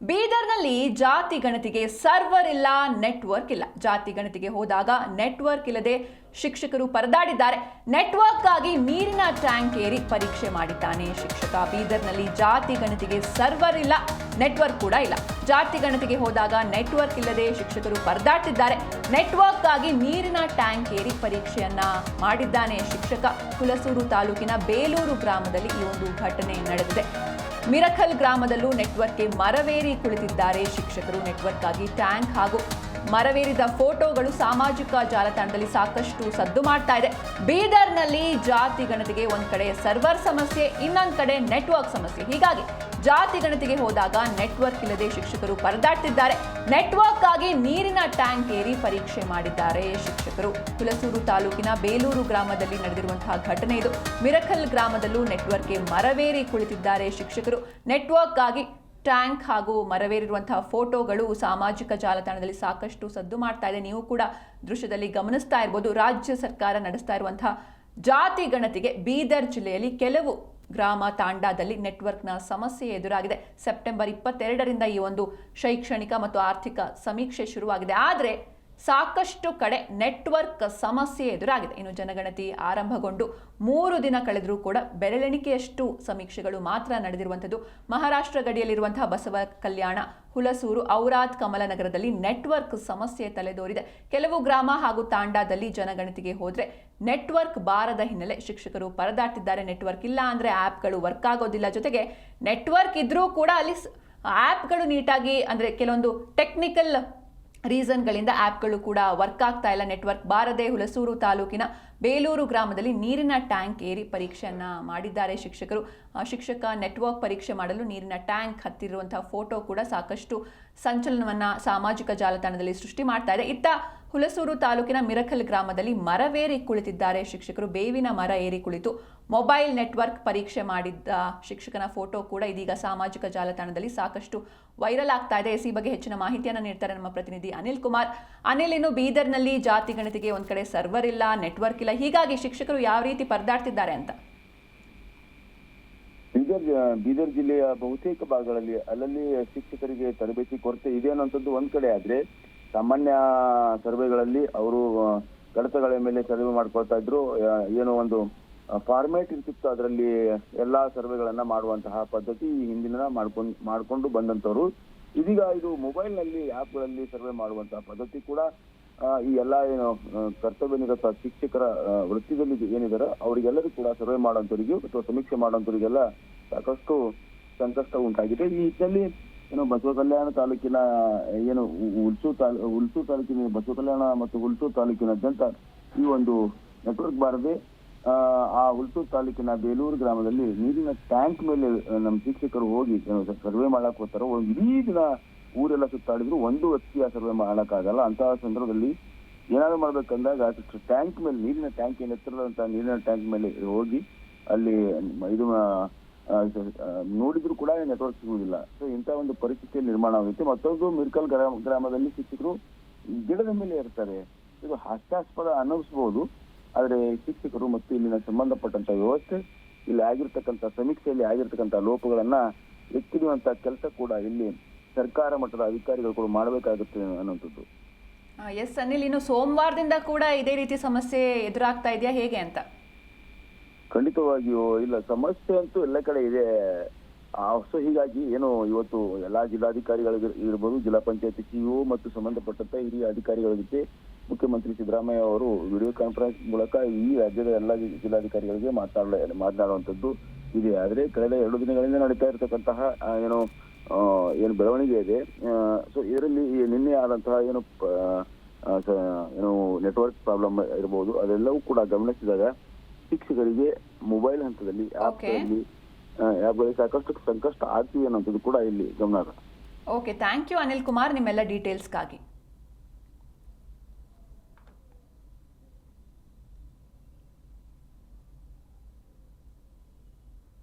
ಬೀದರ್ನಲ್ಲಿ ಜಾತಿ ಗಣತಿಗೆ ಸರ್ವರ್ ಇಲ್ಲ, ನೆಟ್ವರ್ಕ್ ಇಲ್ಲ. ಜಾತಿ ಗಣತಿಗೆ ಹೋದಾಗ ನೆಟ್ವರ್ಕ್ ಇಲ್ಲದೆ ಶಿಕ್ಷಕರು ಪರದಾಡಿದ್ದಾರೆ. ನೆಟ್ವರ್ಕ್ ಆಗಿ ನೀರಿನ ಟ್ಯಾಂಕ್ ಏರಿ ಪರೀಕ್ಷೆ ಮಾಡಿದ್ದಾನೆ ಶಿಕ್ಷಕ. ಬೀದರ್ನಲ್ಲಿ ಜಾತಿ ಗಣತಿಗೆ ಸರ್ವರ್ ಇಲ್ಲ, ನೆಟ್ವರ್ಕ್ ಕೂಡ ಇಲ್ಲ. ಜಾತಿ ಗಣತಿಗೆ ಹೋದಾಗ ನೆಟ್ವರ್ಕ್ ಇಲ್ಲದೆ ಶಿಕ್ಷಕರು ಪರದಾಡ್ತಿದ್ದಾರೆ. ನೆಟ್ವರ್ಕ್ ಆಗಿ ನೀರಿನ ಟ್ಯಾಂಕ್ ಏರಿ ಪರೀಕ್ಷೆಯನ್ನ ಮಾಡಿದ್ದಾನೆ ಶಿಕ್ಷಕ. ಹುಲಸೂರು ತಾಲೂಕಿನ ಬೇಲೂರು ಗ್ರಾಮದಲ್ಲಿ ಈ ಒಂದು ಘಟನೆ ನಡೆದಿದೆ. ಮಿರಕಲ್ ಗ್ರಾಮದಲ್ಲೂ ನೆಟ್ವರ್ಕ್ಗೆ ಮರವೇರಿ ಕುಳಿತಿದ್ದಾರೆ ಶಿಕ್ಷಕರು. ನೆಟ್ವರ್ಕ್ ಆಗಿ ಟ್ಯಾಂಕ್ ಹಾಗೂ ಮರವೇರಿದ ಫೋಟೋಗಳು ಸಾಮಾಜಿಕ ಜಾಲತಾಣದಲ್ಲಿ ಸಾಕಷ್ಟು ಸದ್ದು ಮಾಡ್ತಾ ಇದೆ. ಬೀದರ್ನಲ್ಲಿ ಜಾತಿ ಗಣತಿಗೆ ಒಂದ್ ಕಡೆ ಸರ್ವರ್ ಸಮಸ್ಯೆ, ಇನ್ನೊಂದ್ ಕಡೆ ನೆಟ್ವರ್ಕ್ ಸಮಸ್ಯೆ. ಹೀಗಾಗಿ ಜಾತಿ ಗಣತಿಗೆ ಹೋದಾಗ ನೆಟ್ವರ್ಕ್ ಇಲ್ಲದೆ ಶಿಕ್ಷಕರು ಪರದಾಡ್ತಿದ್ದಾರೆ. ನೆಟ್ವರ್ಕ್ ಆಗಿ ನೀರಿನ ಟ್ಯಾಂಕ್ ಏರಿ ಪರೀಕ್ಷೆ ಮಾಡಿದ್ದಾರೆ ಶಿಕ್ಷಕರು. ಹುಲಸೂರು ತಾಲೂಕಿನ ಬೇಲೂರು ಗ್ರಾಮದಲ್ಲಿ ನಡೆದಿರುವಂತಹ ಘಟನೆ ಇದು. ಮಿರಕಲ್ ಗ್ರಾಮದಲ್ಲೂ ನೆಟ್ವರ್ಕ್ಗೆ ಮರವೇರಿ ಕುಳಿತಿದ್ದಾರೆ ಶಿಕ್ಷಕರು. ನೆಟ್ವರ್ಕ್ ಆಗಿ ಟ್ಯಾಂಕ್ ಹಾಗೂ ಮರವೇರಿರುವಂತಹ ಫೋಟೋಗಳು ಸಾಮಾಜಿಕ ಜಾಲತಾಣದಲ್ಲಿ ಸಾಕಷ್ಟು ಸದ್ದು ಮಾಡ್ತಾ ಇದೆ. ನೀವು ಕೂಡ ದೃಶ್ಯದಲ್ಲಿ ಗಮನಿಸ್ತಾ ಇರಬಹುದು. ರಾಜ್ಯ ಸರ್ಕಾರ ನಡೆಸ್ತಾ ಇರುವಂತಹ ಜಾತಿ ಗಣತಿಗೆ ಬೀದರ್ ಜಿಲ್ಲೆಯಲ್ಲಿ ಕೆಲವು ಗ್ರಾಮ ತಾಂಡಾದಲ್ಲಿ ನೆಟ್ವರ್ಕ್ನ ಸಮಸ್ಯೆ ಎದುರಾಗಿದೆ. ಸೆಪ್ಟೆಂಬರ್ 22ರಿಂದ ಈ ಒಂದು ಶೈಕ್ಷಣಿಕ ಮತ್ತು ಆರ್ಥಿಕ ಸಮೀಕ್ಷೆ ಶುರುವಾಗಿದೆ. ಆದರೆ ಸಾಕಷ್ಟು ಕಡೆ ನೆಟ್ವರ್ಕ್ ಸಮಸ್ಯೆ ಎದುರಾಗಿದೆ. ಇನ್ನು ಜನಗಣತಿ ಆರಂಭಗೊಂಡು 3 ದಿನ ಕಳೆದರೂ ಕೂಡ ಬೆರಳೆಣಿಕೆಯಷ್ಟು ಸಮೀಕ್ಷೆಗಳು ಮಾತ್ರ ನಡೆದಿರುವಂಥದ್ದು. ಮಹಾರಾಷ್ಟ್ರ ಗಡಿಯಲ್ಲಿರುವಂತಹ ಬಸವ ಕಲ್ಯಾಣ, ಹುಲಸೂರು, ಔರಾದ್, ಕಮಲನಗರದಲ್ಲಿ ನೆಟ್ವರ್ಕ್ ಸಮಸ್ಯೆ ತಲೆದೋರಿದೆ. ಕೆಲವು ಗ್ರಾಮ ಹಾಗೂ ತಾಂಡಾದಲ್ಲಿ ಜನಗಣತಿಗೆ ಹೋದ್ರೆ ನೆಟ್ವರ್ಕ್ ಬಾರದ ಹಿನ್ನೆಲೆ ಶಿಕ್ಷಕರು ಪರದಾಡ್ತಿದ್ದಾರೆ. ನೆಟ್ವರ್ಕ್ ಇಲ್ಲ ಅಂದ್ರೆ ಆ್ಯಪ್ಗಳು ವರ್ಕ್ ಆಗೋದಿಲ್ಲ. ಜೊತೆಗೆ ನೆಟ್ವರ್ಕ್ ಇದ್ರೂ ಕೂಡ ಅಲ್ಲಿ ಆ್ಯಪ್ಗಳು ನೀಟಾಗಿ ಅಂದ್ರೆ ಕೆಲವೊಂದು ಟೆಕ್ನಿಕಲ್ ರೀಸನ್ಗಳಿಂದ ಆ್ಯಪ್ಗಳು ಕೂಡ ವರ್ಕ್ ಆಗ್ತಾ ಇಲ್ಲ. ನೆಟ್ವರ್ಕ್ ಬಾರದೆ ಹುಲಸೂರು ತಾಲೂಕಿನ ಬೇಲೂರು ಗ್ರಾಮದಲ್ಲಿ ನೀರಿನ ಟ್ಯಾಂಕ್ ಏರಿ ಪರೀಕ್ಷೆಯನ್ನ ಮಾಡಿದ್ದಾರೆ ಶಿಕ್ಷಕರು. ಶಿಕ್ಷಕ ನೆಟ್ವರ್ಕ್ ಪರೀಕ್ಷೆ ಮಾಡಲು ನೀರಿನ ಟ್ಯಾಂಕ್ ಹತ್ತಿರುವಂತಹ ಫೋಟೋ ಕೂಡ ಸಾಕಷ್ಟು ಸಂಚಲನವನ್ನ ಸಾಮಾಜಿಕ ಜಾಲತಾಣದಲ್ಲಿ ಸೃಷ್ಟಿ ಮಾಡ್ತಾ ಇದೆ. ಇತ್ತ ಹುಲಸೂರು ತಾಲೂಕಿನ ಮಿರಕಲ್ ಗ್ರಾಮದಲ್ಲಿ ಮರವೇರಿ ಕುಳಿತಿದ್ದಾರೆ ಶಿಕ್ಷಕರು. ಬೇವಿನ ಮರ ಏರಿ ಕುಳಿತು ಮೊಬೈಲ್ ನೆಟ್ವರ್ಕ್ ಪರೀಕ್ಷೆ ಮಾಡಿದ್ದ ಶಿಕ್ಷಕನ ಫೋಟೋ ಕೂಡ ಇದೀಗ ಸಾಮಾಜಿಕ ಜಾಲತಾಣದಲ್ಲಿ ಸಾಕಷ್ಟು ವೈರಲ್ ಆಗ್ತಾ ಇದೆ. ಈ ಬಗ್ಗೆ ಹೆಚ್ಚಿನ ಮಾಹಿತಿಯನ್ನು ನೀಡ್ತಾರೆ ನಮ್ಮ ಪ್ರತಿನಿಧಿ ಅನಿಲ್ ಕುಮಾರ್. ಅನಿಲ್, ಇನ್ನು ಬೀದರ್ನಲ್ಲಿ ಜಾತಿ ಗಣತಿಗೆ ಒಂದ್ ಕಡೆ ಸರ್ವರ್ ಇಲ್ಲ, ನೆಟ್ವರ್ಕ್ ಇಲ್ಲ, ಹೀಗಾಗಿ ಶಿಕ್ಷಕರು ಯಾವ ರೀತಿ ಪರದಾಡ್ತಿದ್ದಾರೆ ಅಂತ? ಬೀದರ್ ಜಿಲ್ಲೆಯ ಬಹುತೇಕ ಭಾಗಗಳಲ್ಲಿ ಅಲ್ಲಲ್ಲಿ ಶಿಕ್ಷಕರಿಗೆ ತರಬೇತಿ ಕೊರತೆ ಇದೆ ಅನ್ನೋಂಥದ್ದು ಒಂದ್ ಕಡೆ ಆದ್ರೆ, ಸಾಮಾನ್ಯ ಸರ್ವೆಗಳಲ್ಲಿ ಅವರು ಕಡತಗಳ ಮೇಲೆ ಸರ್ವೆ ಮಾಡ್ಕೊಳ್ತಾ ಇದ್ರು. ಏನೋ ಒಂದು ಫಾರ್ಮೇಟ್ ಇರ್ತಿತ್ತು, ಅದರಲ್ಲಿ ಎಲ್ಲಾ ಸರ್ವೆಗಳನ್ನ ಮಾಡುವಂತಹ ಪದ್ಧತಿ ಈ ಹಿಂದಿನ ಮಾಡ್ಕೊಂಡು ಬಂದಂತವ್ರು. ಇದೀಗ ಇದು ಮೊಬೈಲ್ ನಲ್ಲಿ ಆಪ್ ಗಳಲ್ಲಿ ಸರ್ವೆ ಮಾಡುವಂತಹ ಪದ್ಧತಿ ಕೂಡ ಈ ಎಲ್ಲಾ ಏನು ಕರ್ತವ್ಯ ನಿರತ ಶಿಕ್ಷಕರ ವೃತ್ತಿದಲ್ಲಿ ಏನಿದಾರೋ ಅವರಿಗೆಲ್ಲರೂ ಕೂಡ ಸರ್ವೆ ಮಾಡುವಂತವರಿಗೆ ಅಥವಾ ಸಮೀಕ್ಷೆ ಮಾಡುವಂತವರಿಗೆಲ್ಲ ಸಾಕಷ್ಟು ಸಂಕಷ್ಟ ಉಂಟಾಗಿದೆ. ಈ ನಿಟ್ಟಿನಲ್ಲಿ ಏನು ಬಸವ ಕಲ್ಯಾಣ ತಾಲೂಕಿನ ಏನು ಹುಲ್ಸೂರು ತಾಲೂಕಿನ ಬಸವ ಕಲ್ಯಾಣ ಮತ್ತು ಹುಲ್ಸೂರು ತಾಲೂಕಿನಾದ್ಯಂತ ಈ ಒಂದು ನೆಟ್ವರ್ಕ್ ಬಾರದೆ ಆ ಹುಲ್ಸೂರು ತಾಲೂಕಿನ ಬೇಲೂರು ಗ್ರಾಮದಲ್ಲಿ ನೀರಿನ ಟ್ಯಾಂಕ್ ಮೇಲೆ ನಮ್ಮ ಶಿಕ್ಷಕರು ಹೋಗಿ ಸರ್ವೆ ಮಾಡಕ್ ಹೋಗ್ತಾರೋ. ಒಂದು ಇಡೀ ದಿನ ಊರೆಲ್ಲ ಸುತ್ತಾಡಿದ್ರು, ಒಂದು ವ್ಯಕ್ತಿಯ ಸರ್ವೆ ಮಾಡಕ್ಕಾಗಲ್ಲ. ಅಂತಹ ಸಂದರ್ಭದಲ್ಲಿ ಏನಾದ್ರು ಮಾಡ್ಬೇಕಂದಾಗ ಟ್ಯಾಂಕ್ ಮೇಲೆ, ನೀರಿನ ಟ್ಯಾಂಕ್ ಏನ್ ಎತ್ತರದಂತ ನೀರಿನ ಟ್ಯಾಂಕ್ ಮೇಲೆ ಹೋಗಿ ಅಲ್ಲಿ ಇದು ನೋಡಿದ್ರು ಕೂಡ ನೆಟ್ವರ್ಕ್ ಸಿಗುವುದಿಲ್ಲ. ಸೊ ಇಂತಹ ಒಂದು ಪರಿಸ್ಥಿತಿ ನಿರ್ಮಾಣ ಆಗುತ್ತೆ. ಮತ್ತೊಂದು ಮಿರ್ಕಲ್ ಗ್ರಾಮದಲ್ಲಿ ಶಿಕ್ಷಕರು ಗಿಡದ ಮೇಲೆ ಇರ್ತಾರೆ. ಇದು ಹಾಸ್ಯಾಸ್ಪದ ಅನ್ನಿಸ್ಬಹುದು, ಆದ್ರೆ ಶಿಕ್ಷಕರು ಮತ್ತು ಇಲ್ಲಿನ ಸಂಬಂಧಪಟ್ಟಂತ ವ್ಯವಸ್ಥೆ, ಇಲ್ಲಿ ಆಗಿರ್ತಕ್ಕಂಥ ಸಮೀಕ್ಷೆಯಲ್ಲಿ ಆಗಿರ್ತಕ್ಕಂಥ ಲೋಪಗಳನ್ನ ಎತ್ತಿಡುವಂತ ಕೆಲಸ ಕೂಡ ಇಲ್ಲಿ ಸರ್ಕಾರ ಮಟ್ಟದ ಅಧಿಕಾರಿಗಳು ಕೂಡ ಮಾಡಬೇಕಾಗುತ್ತೆ ಅನ್ನುವಂಥದ್ದು. ಎಸ್ ಅನಿಲ್, ಇನ್ನು ಸೋಮವಾರದಿಂದ ಕೂಡ ಇದೇ ರೀತಿ ಸಮಸ್ಯೆ ಎದುರಾಗ್ತಾ ಇದೆಯಾ, ಹೇಗೆ ಅಂತ? ಖಂಡಿತವಾಗಿಯೂ ಇಲ್ಲ, ಸಮಸ್ಯೆ ಅಂತೂ ಎಲ್ಲ ಕಡೆ ಇದೆ. ಸೊ ಹೀಗಾಗಿ ಏನು ಇವತ್ತು ಎಲ್ಲಾ ಜಿಲ್ಲಾಧಿಕಾರಿಗಳಿಗೆ ಇರ್ಬೋದು, ಜಿಲ್ಲಾ ಪಂಚಾಯತ್ ಸಿಇಒ ಮತ್ತು ಸಂಬಂಧಪಟ್ಟಂತ ಹಿರಿಯ ಅಧಿಕಾರಿಗಳ ಜೊತೆ ಮುಖ್ಯಮಂತ್ರಿ ಸಿದ್ದರಾಮಯ್ಯ ಅವರು ವಿಡಿಯೋ ಕಾನ್ಫರೆನ್ಸ್ ಮೂಲಕ ಈ ರಾಜ್ಯದ ಎಲ್ಲ ಜಿಲ್ಲಾಧಿಕಾರಿಗಳಿಗೆ ಮಾತನಾಡುವಂತದ್ದು ಇದೆ. ಆದ್ರೆ ಕಳೆದ 2 ದಿನಗಳಿಂದ ನಡೀತಾ ಇರತಕ್ಕಂತಹ ಏನು ಬೆಳವಣಿಗೆ ಇದೆ, ಸೊ ಇದರಲ್ಲಿ ನಿನ್ನೆ ಆದಂತಹ ಏನು ನೆಟ್ವರ್ಕ್ ಪ್ರಾಬ್ಲಮ್ ಇರಬಹುದು, ಅದೆಲ್ಲವೂ ಕೂಡ ಗಮನಿಸಿದಾಗ ಶಿಕ್ಷಕರಿಗೆ ಮೊಬೈಲ್ ಹಂತದಲ್ಲಿ ಆಪ್ಗಳಲ್ಲಿ ಸಾಕಷ್ಟು ಸಂಕಷ್ಟ ಆಗ್ತಿದೆ ಅನ್ನೋದು ಕೂಡ ಇಲ್ಲಿ ಗಮನ. Okay, thank you Anil Kumar ನಿಮ್ಮೆಲ್ಲ ಡೀಟೇಲ್ಸ್ಗಾಗಿ.